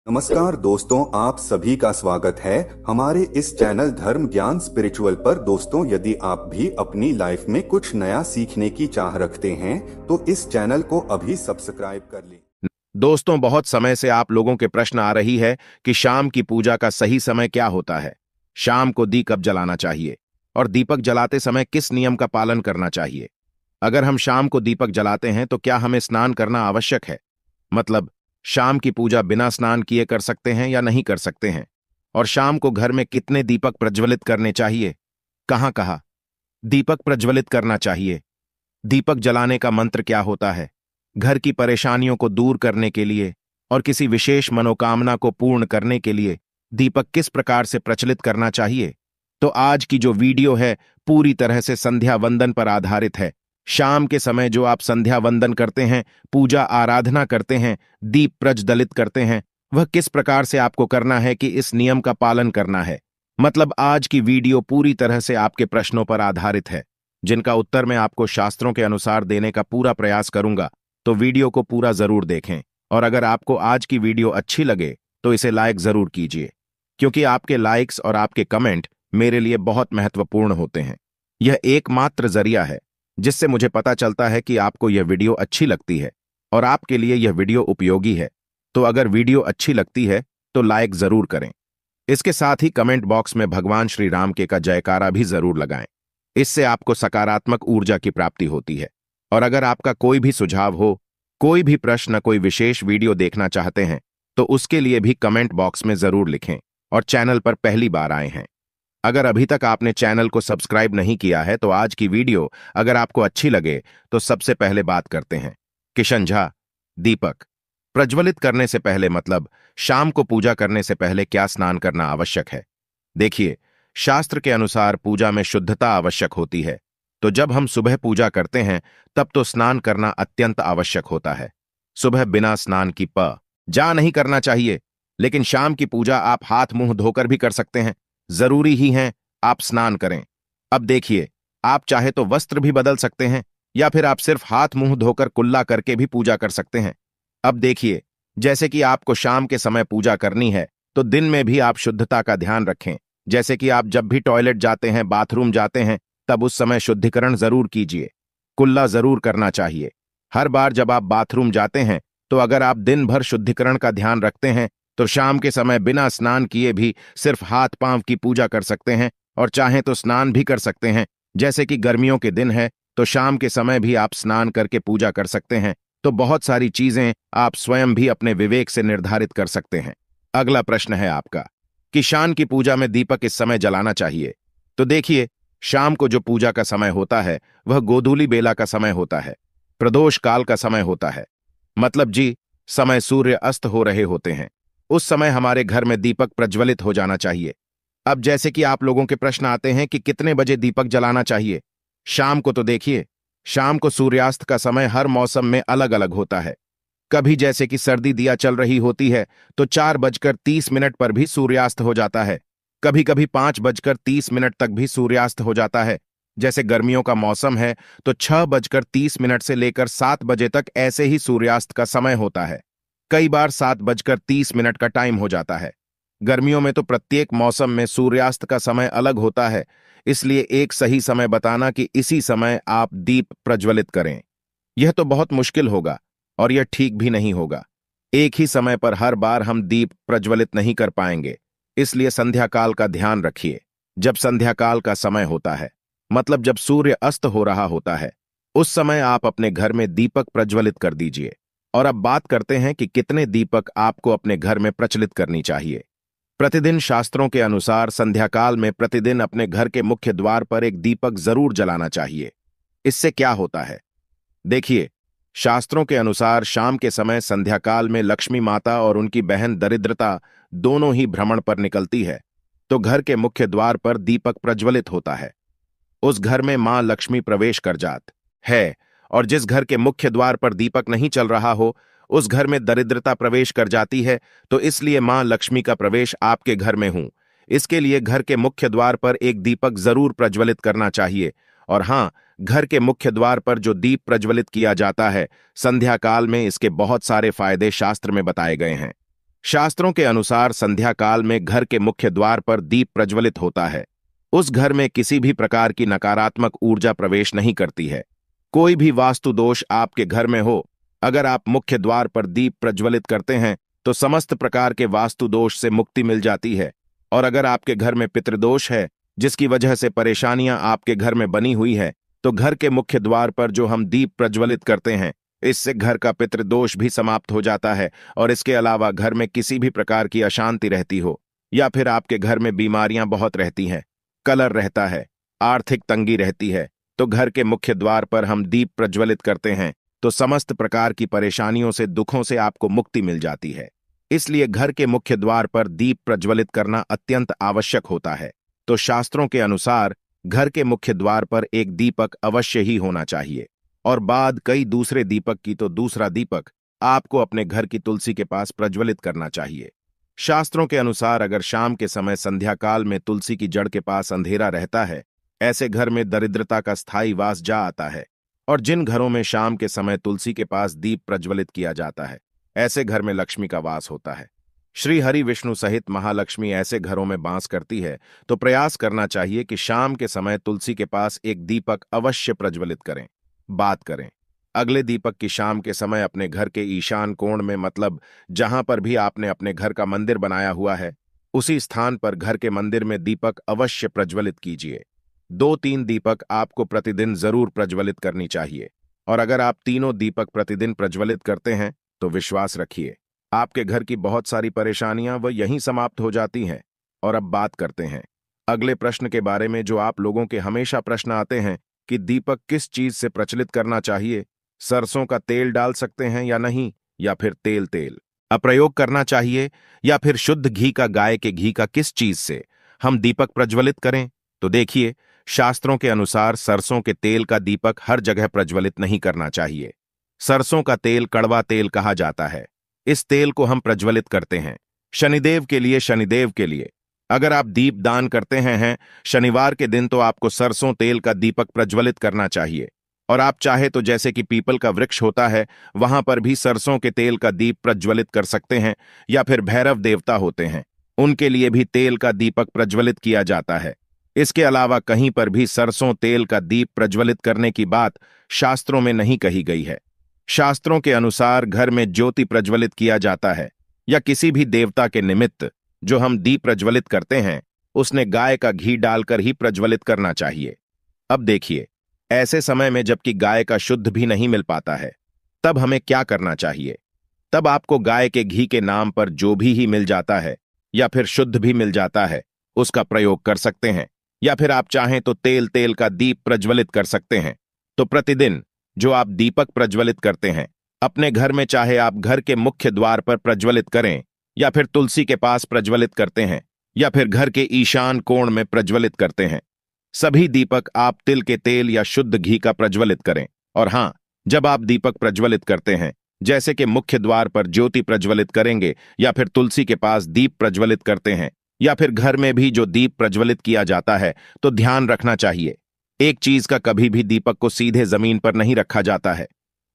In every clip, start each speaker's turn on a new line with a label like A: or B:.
A: नमस्कार दोस्तों, आप सभी का स्वागत है हमारे इस चैनल धर्म ज्ञान स्पिरिचुअल पर। दोस्तों, यदि आप भी अपनी लाइफ में कुछ नया सीखने की चाह रखते हैं तो इस चैनल को अभी सब्सक्राइब कर लें।
B: दोस्तों, बहुत समय से आप लोगों के प्रश्न आ रही है कि शाम की पूजा का सही समय क्या होता है, शाम को दीप कब जलाना चाहिए और दीपक जलाते समय किस नियम का पालन करना चाहिए। अगर हम शाम को दीपक जलाते हैं तो क्या हमें स्नान करना आवश्यक है, मतलब शाम की पूजा बिना स्नान किए कर सकते हैं या नहीं कर सकते हैं, और शाम को घर में कितने दीपक प्रज्वलित करने चाहिए, कहाँ कहाँ दीपक प्रज्वलित करना चाहिए, दीपक जलाने का मंत्र क्या होता है, घर की परेशानियों को दूर करने के लिए और किसी विशेष मनोकामना को पूर्ण करने के लिए दीपक किस प्रकार से प्रचलित करना चाहिए। तो आज की जो वीडियो है पूरी तरह से संध्या वंदन पर आधारित है। शाम के समय जो आप संध्या वंदन करते हैं, पूजा आराधना करते हैं, दीप प्रज्वलित करते हैं, वह किस प्रकार से आपको करना है कि इस नियम का पालन करना है। मतलब आज की वीडियो पूरी तरह से आपके प्रश्नों पर आधारित है, जिनका उत्तर मैं आपको शास्त्रों के अनुसार देने का पूरा प्रयास करूंगा। तो वीडियो को पूरा जरूर देखें, और अगर आपको आज की वीडियो अच्छी लगे तो इसे लाइक जरूर कीजिए, क्योंकि आपके लाइक्स और आपके कमेंट मेरे लिए बहुत महत्वपूर्ण होते हैं। यह एकमात्र जरिया है जिससे मुझे पता चलता है कि आपको यह वीडियो अच्छी लगती है और आपके लिए यह वीडियो उपयोगी है। तो अगर वीडियो अच्छी लगती है तो लाइक जरूर करें। इसके साथ ही कमेंट बॉक्स में भगवान श्री राम के का जयकारा भी जरूर लगाएं। इससे आपको सकारात्मक ऊर्जा की प्राप्ति होती है। और अगर आपका कोई भी सुझाव हो, कोई भी प्रश्न, कोई विशेष वीडियो देखना चाहते हैं तो उसके लिए भी कमेंट बॉक्स में जरूर लिखें। और चैनल पर पहली बार आए हैं, अगर अभी तक आपने चैनल को सब्सक्राइब नहीं किया है तो आज की वीडियो अगर आपको अच्छी लगे तो सबसे पहले बात करते हैं। किशन झा, दीपक प्रज्वलित करने से पहले, मतलब शाम को पूजा करने से पहले क्या स्नान करना आवश्यक है। देखिए, शास्त्र के अनुसार पूजा में शुद्धता आवश्यक होती है। तो जब हम सुबह पूजा करते हैं तब तो स्नान करना अत्यंत आवश्यक होता है। सुबह बिना स्नान की जा नहीं करना चाहिए, लेकिन शाम की पूजा आप हाथ मुंह धोकर भी कर सकते हैं। जरूरी ही है आप स्नान करें। अब देखिए, आप चाहे तो वस्त्र भी बदल सकते हैं या फिर आप सिर्फ हाथ मुंह धोकर कुल्ला करके भी पूजा कर सकते हैं। अब देखिए, जैसे कि आपको शाम के समय पूजा करनी है तो दिन में भी आप शुद्धता का ध्यान रखें। जैसे कि आप जब भी टॉयलेट जाते हैं, बाथरूम जाते हैं, तब उस समय शुद्धिकरण जरूर कीजिए, कुल्ला जरूर करना चाहिए। हर बार जब आप बाथरूम जाते हैं तो अगर आप दिन भर शुद्धिकरण का ध्यान रखते हैं तो शाम के समय बिना स्नान किए भी सिर्फ हाथ पांव की पूजा कर सकते हैं, और चाहें तो स्नान भी कर सकते हैं। जैसे कि गर्मियों के दिन है तो शाम के समय भी आप स्नान करके पूजा कर सकते हैं। तो बहुत सारी चीजें आप स्वयं भी अपने विवेक से निर्धारित कर सकते हैं। अगला प्रश्न है आपका कि शाम की पूजा में दीपक इस समय जलाना चाहिए। तो देखिए, शाम को जो पूजा का समय होता है वह गोधूली बेला का समय होता है, प्रदोष काल का समय होता है। मतलब जी, समय सूर्य अस्त हो रहे होते हैं, उस समय हमारे घर में दीपक प्रज्वलित हो जाना चाहिए। अब जैसे कि आप लोगों के प्रश्न आते हैं कि कितने बजे दीपक जलाना चाहिए शाम को, तो देखिए, शाम को सूर्यास्त का समय हर मौसम में अलग अलग होता है। कभी जैसे कि सर्दी दिया चल रही होती है तो 4:30 पर भी सूर्यास्त हो जाता है। कभी कभी 5:30 तक भी सूर्यास्त हो जाता है। जैसे गर्मियों का मौसम है तो 6:30 से लेकर 7 बजे तक ऐसे ही सूर्यास्त का समय होता है। कई बार 7:30 का टाइम हो जाता है। गर्मियों में तो प्रत्येक मौसम में सूर्यास्त का समय अलग होता है, इसलिए एक सही समय बताना कि इसी समय आप दीप प्रज्वलित करें, यह तो बहुत मुश्किल होगा और यह ठीक भी नहीं होगा। एक ही समय पर हर बार हम दीप प्रज्वलित नहीं कर पाएंगे, इसलिए संध्या काल का ध्यान रखिए। जब संध्या काल का समय होता है, मतलब जब सूर्य अस्त हो रहा होता है, उस समय आप अपने घर में दीपक प्रज्वलित कर दीजिए। और अब बात करते हैं कि कितने दीपक आपको अपने घर में प्रचलित करनी चाहिए। प्रतिदिन शास्त्रों के अनुसार संध्याकाल में प्रतिदिन अपने घर के मुख्य द्वार पर एक दीपक जरूर जलाना चाहिए। इससे क्या होता है, देखिए, शास्त्रों के अनुसार शाम के समय संध्याकाल में लक्ष्मी माता और उनकी बहन दरिद्रता दोनों ही भ्रमण पर निकलती है, तो घर के मुख्य द्वार पर दीपक प्रज्वलित होता है। उस घर में मां लक्ष्मी प्रवेश कर जात है, और जिस घर के मुख्य द्वार पर दीपक नहीं चल रहा हो उस घर में दरिद्रता प्रवेश कर जाती है। तो इसलिए मां लक्ष्मी का प्रवेश आपके घर में हूं, इसके लिए घर के मुख्य द्वार पर एक दीपक जरूर प्रज्वलित करना चाहिए। और हां, घर के मुख्य द्वार पर जो दीप प्रज्वलित किया जाता है संध्या काल में, इसके बहुत सारे फायदे शास्त्र में बताए गए हैं। शास्त्रों के अनुसार संध्या काल में घर के मुख्य द्वार पर दीप प्रज्वलित होता है। उस घर में किसी भी प्रकार की नकारात्मक ऊर्जा प्रवेश नहीं करती है। कोई भी वास्तु दोष आपके घर में हो, अगर आप मुख्य द्वार पर दीप प्रज्वलित करते हैं तो समस्त प्रकार के वास्तु दोष से मुक्ति मिल जाती है। और अगर आपके घर में पितृदोष है, जिसकी वजह से परेशानियां आपके घर में बनी हुई है, तो घर के मुख्य द्वार पर जो हम दीप प्रज्वलित करते हैं, इससे घर का पितृदोष भी समाप्त हो जाता है। और इसके अलावा घर में किसी भी प्रकार की अशांति रहती हो, या फिर आपके घर में बीमारियां बहुत रहती हैं, कलह रहता है, आर्थिक तंगी रहती है, तो घर के मुख्य द्वार पर हम दीप प्रज्वलित करते हैं तो समस्त प्रकार की परेशानियों से, दुखों से आपको मुक्ति मिल जाती है। इसलिए घर के मुख्य द्वार पर दीप प्रज्वलित करना अत्यंत आवश्यक होता है। तो शास्त्रों के अनुसार घर के मुख्य द्वार पर एक दीपक अवश्य ही होना चाहिए, और बाद कई दूसरे दीपक की तो दूसरा दीपक आपको अपने घर की तुलसी के पास प्रज्वलित करना चाहिए। शास्त्रों के अनुसार अगर शाम के समय संध्या काल में तुलसी की जड़ के पास अंधेरा रहता है, ऐसे घर में दरिद्रता का स्थायी वास जा आता है। और जिन घरों में शाम के समय तुलसी के पास दीप प्रज्वलित किया जाता है, ऐसे घर में लक्ष्मी का वास होता है। श्री हरि विष्णु सहित महालक्ष्मी ऐसे घरों में वास करती है, तो प्रयास करना चाहिए कि शाम के समय तुलसी के पास एक दीपक अवश्य प्रज्वलित करें। बात करें अगले दीपक की, शाम के समय अपने घर के ईशान कोण में, मतलब जहां पर भी आपने अपने घर का मंदिर बनाया हुआ है, उसी स्थान पर घर के मंदिर में दीपक अवश्य प्रज्वलित कीजिए। 2-3 दीपक आपको प्रतिदिन जरूर प्रज्वलित करनी चाहिए। और अगर आप तीनों दीपक प्रतिदिन प्रज्वलित करते हैं तो विश्वास रखिए, आपके घर की बहुत सारी परेशानियां वह यहीं समाप्त हो जाती हैं। और अब बात करते हैं अगले प्रश्न के बारे में, जो आप लोगों के हमेशा प्रश्न आते हैं कि दीपक किस चीज से प्रज्वलित करना चाहिए। सरसों का तेल डाल सकते हैं या नहीं, या फिर तेल प्रयोग करना चाहिए, या फिर शुद्ध घी का, गाय के घी का, किस चीज से हम दीपक प्रज्वलित करें। तो देखिए, शास्त्रों के अनुसार सरसों के तेल का दीपक हर जगह प्रज्वलित नहीं करना चाहिए। सरसों का तेल कड़वा तेल कहा जाता है। इस तेल को हम प्रज्वलित करते हैं शनिदेव के लिए। शनिदेव के लिए अगर आप दीप दान करते हैं शनिवार के दिन, तो आपको सरसों तेल का दीपक प्रज्वलित करना चाहिए। और आप चाहे तो जैसे कि पीपल का वृक्ष होता है, वहां पर भी सरसों के तेल का दीप प्रज्वलित कर सकते हैं। या फिर भैरव देवता होते हैं, उनके लिए भी तेल का दीपक प्रज्वलित किया जाता है। इसके अलावा कहीं पर भी सरसों तेल का दीप प्रज्वलित करने की बात शास्त्रों में नहीं कही गई है। शास्त्रों के अनुसार घर में ज्योति प्रज्वलित किया जाता है, या किसी भी देवता के निमित्त जो हम दीप प्रज्वलित करते हैं, उसने गाय का घी डालकर ही प्रज्वलित करना चाहिए। अब देखिए, ऐसे समय में जबकि गाय का शुद्ध भी नहीं मिल पाता है, तब हमें क्या करना चाहिए। तब आपको गाय के घी के नाम पर जो भी ही मिल जाता है, या फिर शुद्ध भी मिल जाता है, उसका प्रयोग कर सकते हैं। या फिर आप चाहें तो तेल का दीप प्रज्वलित कर सकते हैं। तो प्रतिदिन जो आप दीपक प्रज्वलित करते हैं अपने घर में, चाहे आप घर के मुख्य द्वार पर प्रज्वलित करें, या फिर तुलसी के पास प्रज्वलित करते हैं, या फिर घर के ईशान कोण में प्रज्वलित करते हैं, सभी दीपक आप तिल के तेल या शुद्ध घी का प्रज्वलित करें। और हां, जब आप दीपक प्रज्वलित करते हैं, जैसे कि मुख्य द्वार पर ज्योति प्रज्वलित करेंगे, या फिर तुलसी के पास दीप प्रज्वलित करते हैं, या फिर घर में भी जो दीप प्रज्वलित किया जाता है, तो ध्यान रखना चाहिए, एक चीज का कभी भी दीपक को सीधे जमीन पर नहीं रखा जाता है।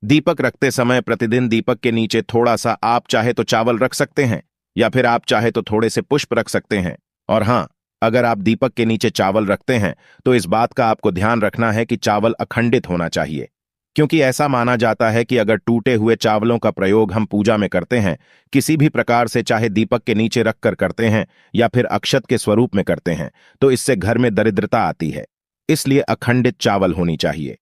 B: दीपक रखते समय प्रतिदिन दीपक के नीचे थोड़ा सा आप चाहे तो चावल रख सकते हैं, या फिर आप चाहे तो थोड़े से पुष्प रख सकते हैं। और हां, अगर आप दीपक के नीचे चावल रखते हैं तो इस बात का आपको ध्यान रखना है कि चावल अखंडित होना चाहिए, क्योंकि ऐसा माना जाता है कि अगर टूटे हुए चावलों का प्रयोग हम पूजा में करते हैं, किसी भी प्रकार से, चाहे दीपक के नीचे रखकर करते हैं या फिर अक्षत के स्वरूप में करते हैं, तो इससे घर में दरिद्रता आती है। इसलिए अखंडित चावल होनी चाहिए।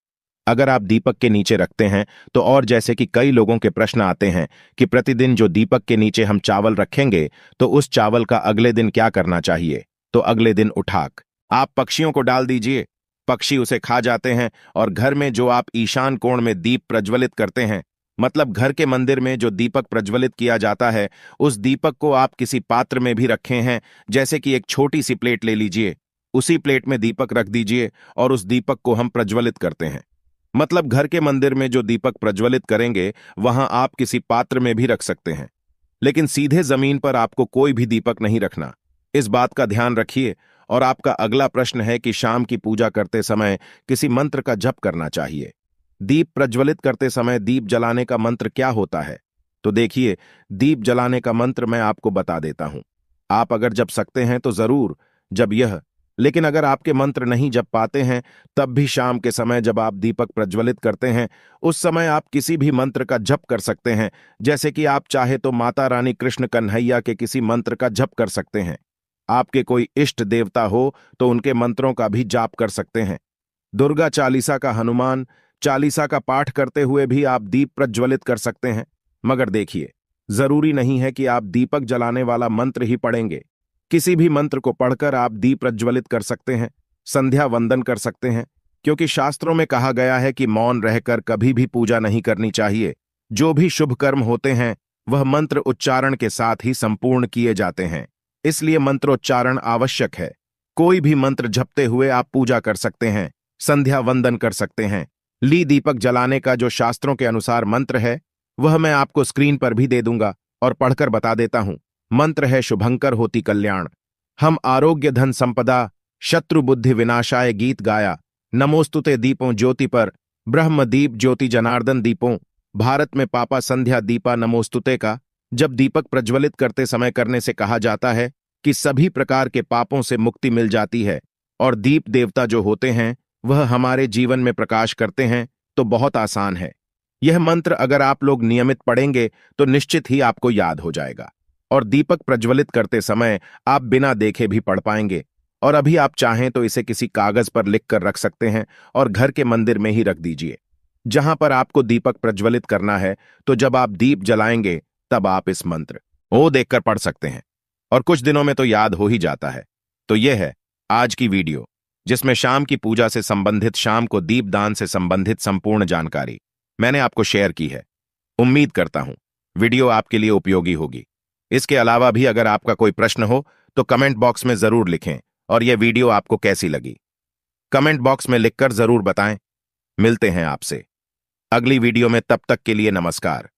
B: अगर आप दीपक के नीचे रखते हैं तो, और जैसे कि कई लोगों के प्रश्न आते हैं कि प्रतिदिन जो दीपक के नीचे हम चावल रखेंगे, तो उस चावल का अगले दिन क्या करना चाहिए। तो अगले दिन उठाक आप पक्षियों को डाल दीजिए, पक्षी उसे खा जाते हैं। और घर में जो आप ईशान कोण में दीप प्रज्वलित करते हैं, मतलब घर के मंदिर में जो दीपक प्रज्वलित किया जाता है, उस दीपक को आप किसी पात्र में भी रखे हैं, जैसे कि एक छोटी सी प्लेट ले लीजिए, उसी प्लेट में दीपक रख दीजिए और उस दीपक को हम प्रज्वलित करते हैं। मतलब घर के मंदिर में जो दीपक प्रज्वलित करेंगे, वहां आप किसी पात्र में भी रख सकते हैं, लेकिन सीधे जमीन पर आपको कोई भी दीपक नहीं रखना। इस बात का ध्यान रखिए। और आपका अगला प्रश्न है कि शाम की पूजा करते समय किसी मंत्र का जप करना चाहिए। दीप प्रज्वलित करते समय दीप जलाने का मंत्र क्या होता है। तो देखिए, दीप जलाने का मंत्र मैं आपको बता देता हूं। आप अगर जप सकते हैं तो जरूर जब यह, लेकिन अगर आपके मंत्र नहीं जप पाते हैं, तब भी शाम के समय जब आप दीपक प्रज्वलित करते हैं, उस समय आप किसी भी मंत्र का जप कर सकते हैं। जैसे कि आप चाहे तो माता रानी कृष्ण कन्हैया के किसी मंत्र का जप कर सकते हैं। आपके कोई इष्ट देवता हो तो उनके मंत्रों का भी जाप कर सकते हैं। दुर्गा चालीसा का, हनुमान चालीसा का पाठ करते हुए भी आप दीप प्रज्वलित कर सकते हैं। मगर देखिए, जरूरी नहीं है कि आप दीपक जलाने वाला मंत्र ही पढ़ेंगे। किसी भी मंत्र को पढ़कर आप दीप प्रज्वलित कर सकते हैं, संध्या वंदन कर सकते हैं, क्योंकि शास्त्रों में कहा गया है कि मौन रहकर कभी भी पूजा नहीं करनी चाहिए। जो भी शुभ कर्म होते हैं वह मंत्र उच्चारण के साथ ही संपूर्ण किए जाते हैं, इसलिए मंत्रोच्चारण आवश्यक है। कोई भी मंत्र जपते हुए आप पूजा कर सकते हैं, संध्या वंदन कर सकते हैं। दीपक जलाने का जो शास्त्रों के अनुसार मंत्र है वह मैं आपको स्क्रीन पर भी दे दूंगा और पढ़कर बता देता हूं। मंत्र है शुभंकर होती कल्याण, हम आरोग्य धन संपदा, शत्रु बुद्धि विनाशाय गीत गाया, नमोस्तुते दीपों ज्योति पर, ब्रह्म दीप ज्योति जनार्दन दीपों, भारत में पापा संध्या दीपा नमोस्तुते का जब दीपक प्रज्वलित करते समय करने से कहा जाता है कि सभी प्रकार के पापों से मुक्ति मिल जाती है और दीप देवता जो होते हैं वह हमारे जीवन में प्रकाश करते हैं। तो बहुत आसान है। यह मंत्र अगर आप लोग नियमित पढ़ेंगे तो निश्चित ही आपको याद हो जाएगा और दीपक प्रज्वलित करते समय आप बिना देखे भी पढ़ पाएंगे। और अभी आप चाहें तो इसे किसी कागज पर लिख कर रख सकते हैं और घर के मंदिर में ही रख दीजिए जहां पर आपको दीपक प्रज्वलित करना है। तो जब आप दीप जलाएंगे तब आप इस मंत्र ओ देखकर पढ़ सकते हैं और कुछ दिनों में तो याद हो ही जाता है। तो यह है आज की वीडियो, जिसमें शाम की पूजा से संबंधित, शाम को दीपदान से संबंधित संपूर्ण जानकारी मैंने आपको शेयर की है। उम्मीद करता हूं वीडियो आपके लिए उपयोगी होगी। इसके अलावा भी अगर आपका कोई प्रश्न हो तो कमेंट बॉक्स में जरूर लिखें और यह वीडियो आपको कैसी लगी कमेंट बॉक्स में लिखकर जरूर बताएं। मिलते हैं आपसे अगली वीडियो में, तब तक के लिए नमस्कार।